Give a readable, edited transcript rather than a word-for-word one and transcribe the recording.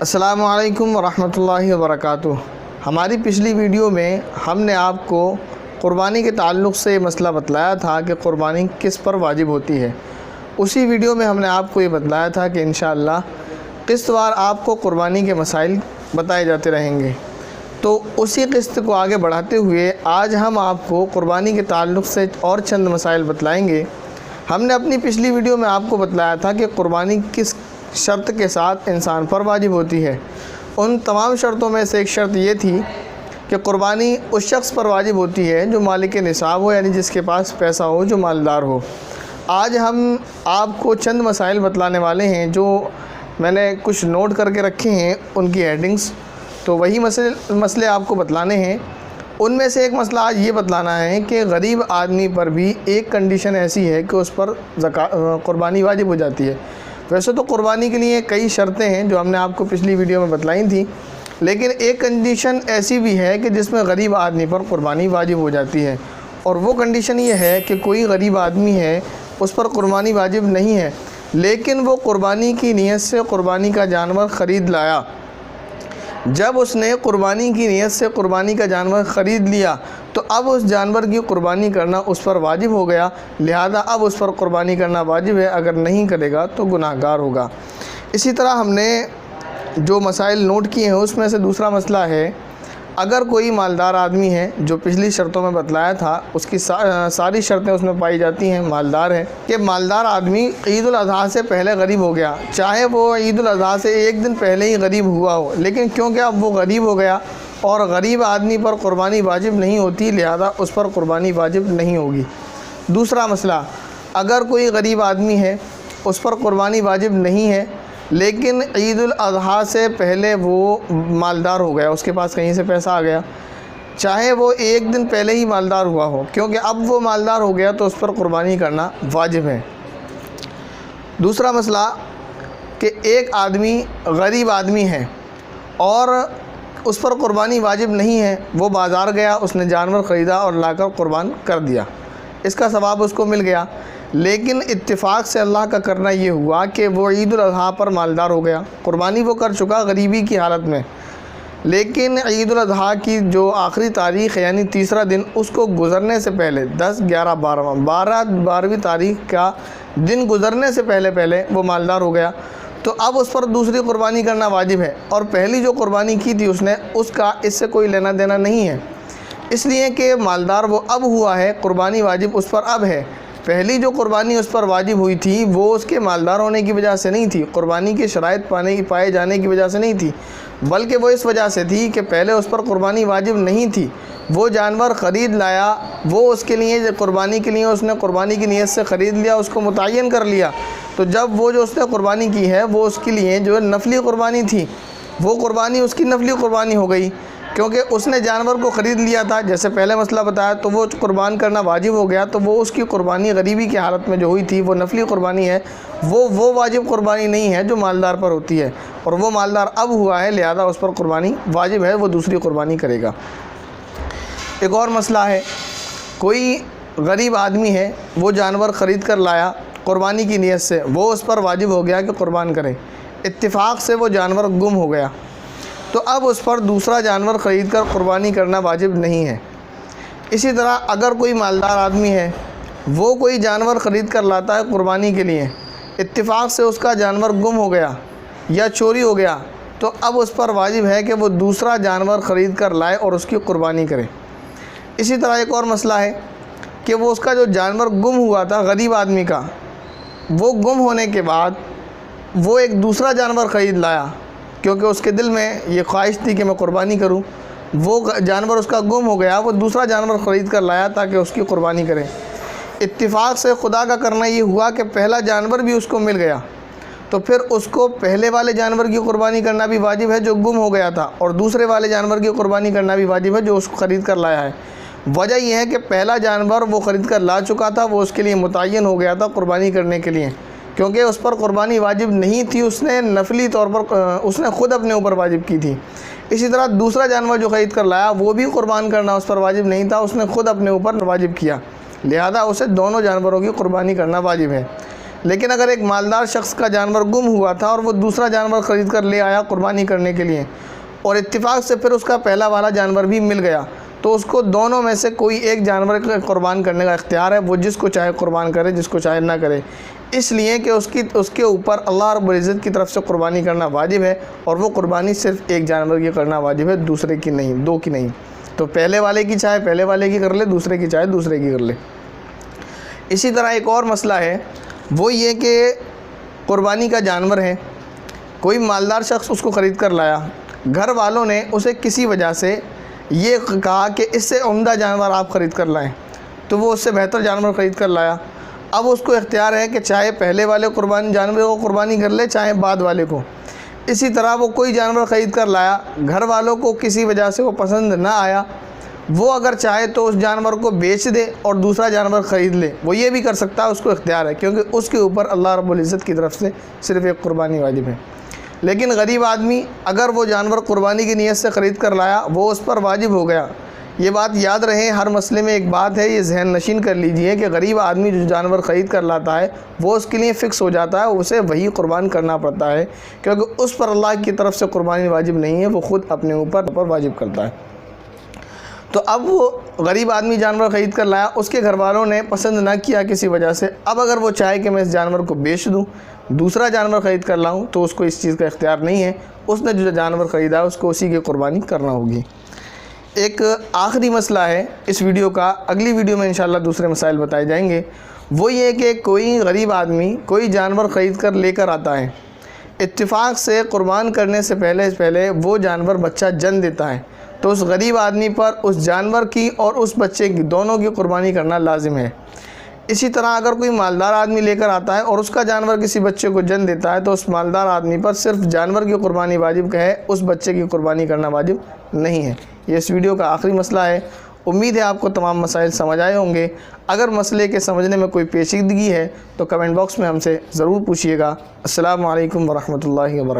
السلام علیکم ورحمۃ اللہ وبرکاتہ۔ ہماری پچھلی ویڈیو میں ہم نے آپ کو قربانی کے تعلق سے مسئلہ بتلایا تھا کہ قربانی کس پر واجب ہوتی ہے۔ اسی ویڈیو میں ہم نے آپ کو یہ بتلایا تھا کہ انشاءاللہ قسط وار آپ کو قربانی کے مسائل بتائے جاتے رہیں گے۔ تو اسی قسط کو آگے بڑھاتے ہوئے آج ہم آپ کو قربانی کے تعلق سے اور چند مسائل بتلائیں گے۔ ہم نے اپنی پچھلی ویڈیو میں آپ کو بتلایا تھا کہ قربانی کس شرط کے ساتھ انسان پر واجب ہوتی ہے۔ ان تمام شرطوں میں سے ایک شرط یہ تھی کہ قربانی اس شخص پر واجب ہوتی ہے جو مالک نصاب ہو، یعنی جس کے پاس پیسہ ہو، جو مالدار ہو۔ آج ہم آپ کو چند مسائل بتلانے والے ہیں جو میں نے کچھ نوٹ کر کے رکھے ہیں، ان کی ہیڈنگز، تو وہی مسئلے آپ کو بتلانے ہیں۔ ان میں سے ایک مسئلہ آج یہ بتلانا ہے کہ غریب آدمی پر بھی ایک کنڈیشن ایسی ہے کہ اس پر قربانی واجب ہو جاتی ہے۔ ویسے تو قربانی کے لیے کئی شرطیں ہیں جو ہم نے آپ کو پچھلی ویڈیو میں بتلائی تھیں، لیکن ایک کنڈیشن ایسی بھی ہے کہ جس میں غریب آدمی پر قربانی واجب ہو جاتی ہے، اور وہ کنڈیشن یہ ہے کہ کوئی غریب آدمی ہے، اس پر قربانی واجب نہیں ہے، لیکن وہ قربانی کی نیت سے قربانی کا جانور خرید لایا۔ جب اس نے قربانی کی نیت سے قربانی کا جانور خرید لیا تو اب اس جانور کی قربانی کرنا اس پر واجب ہو گیا، لہذا اب اس پر قربانی کرنا واجب ہے، اگر نہیں کرے گا تو گناہ گار ہوگا۔ اسی طرح ہم نے جو مسائل نوٹ کیے ہیں اس میں سے دوسرا مسئلہ ہے، اگر کوئی مالدار آدمی ہے، جو پچھلی شرطوں میں بتلایا تھا اس کی ساری شرطیں اس میں پائی جاتی ہیں، مالدار ہے، کہ مالدار آدمی عید الاضحیٰ سے پہلے غریب ہو گیا، چاہے وہ عید الاضحیٰ سے ایک دن پہلے ہی غریب ہوا ہو، لیکن کیونکہ اب وہ غریب ہو گیا اور غریب آدمی پر قربانی واجب نہیں ہوتی، لہذا اس پر قربانی واجب نہیں ہوگی۔ دوسرا مسئلہ، اگر کوئی غریب آدمی ہے، اس پر قربانی واجب نہیں ہے، لیکن عید الاضحیٰ سے پہلے وہ مالدار ہو گیا، اس کے پاس کہیں سے پیسہ آ گیا، چاہے وہ ایک دن پہلے ہی مالدار ہوا ہو، کیونکہ اب وہ مالدار ہو گیا تو اس پر قربانی کرنا واجب ہے۔ دوسرا مسئلہ کہ ایک آدمی غریب آدمی ہے اور اس پر قربانی واجب نہیں ہے، وہ بازار گیا، اس نے جانور خریدا اور لا کر قربان کر دیا، اس کا ثواب اس کو مل گیا، لیکن اتفاق سے اللہ کا کرنا یہ ہوا کہ وہ عید الاضحیٰ پر مالدار ہو گیا، قربانی وہ کر چکا غریبی کی حالت میں، لیکن عید الاضحیٰ کی جو آخری تاریخ ہے یعنی تیسرا دن، اس کو گزرنے سے پہلے 10، 11، 12ویں تاریخ کا دن گزرنے سے پہلے وہ مالدار ہو گیا، تو اب اس پر دوسری قربانی کرنا واجب ہے، اور پہلی جو قربانی کی تھی اس نے، اس کا اس سے کوئی لینا دینا نہیں ہے، اس لیے کہ مالدار وہ اب ہوا ہے، قربانی واجب اس پر اب ہے۔ پہلی جو قربانی اس پر واجب ہوئی تھی وہ اس کے مالدار ہونے کی وجہ سے نہیں تھی، قربانی کی شرائط پائے جانے کی وجہ سے نہیں تھی، بلکہ وہ اس وجہ سے تھی کہ پہلے اس پر قربانی واجب نہیں تھی، وہ جانور خرید لایا، وہ اس کے لیے قربانی کے لیے اس نے قربانی کی نیت سے خرید لیا، اس کو متعین کر لیا، تو جب وہ جو اس نے قربانی کی ہے وہ اس کے لیے جو نفلی قربانی تھی، وہ قربانی اس کی نفلی قربانی ہو گئی، کیونکہ اس نے جانور کو خرید لیا تھا، جیسے پہلے مسئلہ بتایا، تو وہ قربان کرنا واجب ہو گیا، تو وہ اس کی قربانی غریبی کی حالت میں جو ہوئی تھی وہ نفلی قربانی ہے، وہ واجب قربانی نہیں ہے جو مالدار پر ہوتی ہے، اور وہ مالدار اب ہوا ہے، لہذا اس پر قربانی واجب ہے، وہ دوسری قربانی کرے گا۔ ایک اور مسئلہ ہے، کوئی غریب آدمی ہے، وہ جانور خرید کر لایا قربانی کی نیت سے، وہ اس پر واجب ہو گیا کہ قربان کرے، اتفاق سے وہ جانور گم ہو گیا، تو اب اس پر دوسرا جانور خرید کر قربانی کرنا واجب نہیں ہے۔ اسی طرح اگر کوئی مالدار آدمی ہے، وہ کوئی جانور خرید کر لاتا ہے قربانی کے لیے، اتفاق سے اس کا جانور گم ہو گیا یا چوری ہو گیا، تو اب اس پر واجب ہے کہ وہ دوسرا جانور خرید کر لائے اور اس کی قربانی کرے۔ اسی طرح ایک اور مسئلہ ہے کہ وہ اس کا جو جانور گم ہوا تھا غریب آدمی کا، وہ گم ہونے کے بعد وہ ایک دوسرا جانور خرید لایا، کیونکہ اس کے دل میں یہ خواہش تھی کہ میں قربانی کروں، وہ جانور اس کا گم ہو گیا، وہ دوسرا جانور خرید کر لایا تاکہ اس کی قربانی کرے، اتفاق سے خدا کا کرنا یہ ہوا کہ پہلا جانور بھی اس کو مل گیا، تو پھر اس کو پہلے والے جانور کی قربانی کرنا بھی واجب ہے جو گم ہو گیا تھا، اور دوسرے والے جانور کی قربانی کرنا بھی واجب ہے جو اس کو خرید کر لایا ہے۔ وجہ یہ ہے کہ پہلا جانور وہ خرید کر لا چکا تھا، وہ اس کے لیے متعین ہو گیا تھا قربانی کرنے کے لیے، کیونکہ اس پر قربانی واجب نہیں تھی، اس نے نفلی طور پر اس نے خود اپنے اوپر واجب کی تھی۔ اسی طرح دوسرا جانور جو خرید کر لایا وہ بھی قربان کرنا اس پر واجب نہیں تھا، اس نے خود اپنے اوپر واجب کیا، لہذا اسے دونوں جانوروں کی قربانی کرنا واجب ہے۔ لیکن اگر ایک مالدار شخص کا جانور گم ہوا تھا اور وہ دوسرا جانور خرید کر لے آیا قربانی کرنے کے لیے اور اتفاق سے پھر اس کا پہلا والا جانور بھی مل گیا، تو اس کو دونوں میں سے کوئی ایک جانور قربان کرنے کا اختیار ہے، وہ جس کو چاہے قربان کرے، جس کو چاہے نہ کرے، اس لیے کہ اس کے اوپر اللہ رب العزت کی طرف سے قربانی کرنا واجب ہے، اور وہ قربانی صرف ایک جانور کی کرنا واجب ہے، دوسرے کی نہیں، دو کی نہیں۔ تو پہلے والے کی چاہے پہلے والے کی کر لے، دوسرے کی چاہے دوسرے کی کر لے۔ اسی طرح ایک اور مسئلہ ہے، وہ یہ کہ قربانی کا جانور ہے، کوئی مالدار شخص اس کو خرید کر لایا، گھر والوں نے اسے کسی وجہ سے یہ کہا کہ اس سے عمدہ جانور آپ خرید کر لائیں، تو وہ اس سے بہتر جانور خرید کر لایا۔ اب اس کو اختیار ہے کہ چاہے پہلے والے جانور کو قربانی کر لے، چاہے بعد والے کو۔ اسی طرح وہ کوئی جانور خرید کر لایا، گھر والوں کو کسی وجہ سے وہ پسند نہ آیا، وہ اگر چاہے تو اس جانور کو بیچ دے اور دوسرا جانور خرید لے، وہ یہ بھی کر سکتا ہے، اس کو اختیار ہے، کیونکہ اس کے اوپر اللہ رب العزت کی طرف سے صرف ایک قربانی واجب ہے۔ لیکن غریب آدمی اگر وہ جانور قربانی کی نیت سے خرید کر لایا، وہ اس پر واجب ہو گیا۔ یہ بات یاد رہے، ہر مسئلے میں ایک بات ہے، یہ ذہن نشین کر لیجئے کہ غریب آدمی جو جانور خرید کر لاتا ہے وہ اس کے لیے فکس ہو جاتا ہے، اسے وہی قربان کرنا پڑتا ہے، کیونکہ اس پر اللہ کی طرف سے قربانی واجب نہیں ہے، وہ خود اپنے اوپر واجب کرتا ہے۔ تو اب وہ غریب آدمی جانور خرید کر لایا، اس کے گھر والوں نے پسند نہ کیا کسی وجہ سے، اب اگر وہ چاہے کہ میں اس جانور کو بیچ دوں، دوسرا جانور خرید کر لاؤں، تو اس کو اس چیز کا اختیار نہیں ہے، اس نے جو جانور خریدا ہے اس کو اسی کی قربانی کرنا ہوگی۔ ایک آخری مسئلہ ہے اس ویڈیو کا، اگلی ویڈیو میں انشاءاللہ دوسرے مسائل بتائے جائیں گے۔ وہ یہ کہ کوئی غریب آدمی کوئی جانور خرید کر لے کر آتا ہے، اتفاق سے قربان کرنے سے پہلے وہ جانور بچہ جن دیتا ہے، تو اس غریب آدمی پر اس جانور کی اور اس بچے کی دونوں کی قربانی کرنا لازم ہے۔ اسی طرح اگر کوئی مالدار آدمی لے کر آتا ہے اور اس کا جانور کسی بچے کو جن دیتا ہے، تو اس مالدار آدمی پر صرف جانور کی قربانی واجب ہے، اس بچے کی قربانی کرنا واجب نہیں ہے۔ یہ اس ویڈیو کا آخری مسئلہ ہے۔ امید ہے آپ کو تمام مسائل سمجھ آئے ہوں گے۔ اگر مسئلے کے سمجھنے میں کوئی پیچیدگی ہے تو کمنٹ باکس میں ہم سے ضرور پوچھیے گا۔ السلام علیکم ورحمۃ اللہ وبرکاتہ۔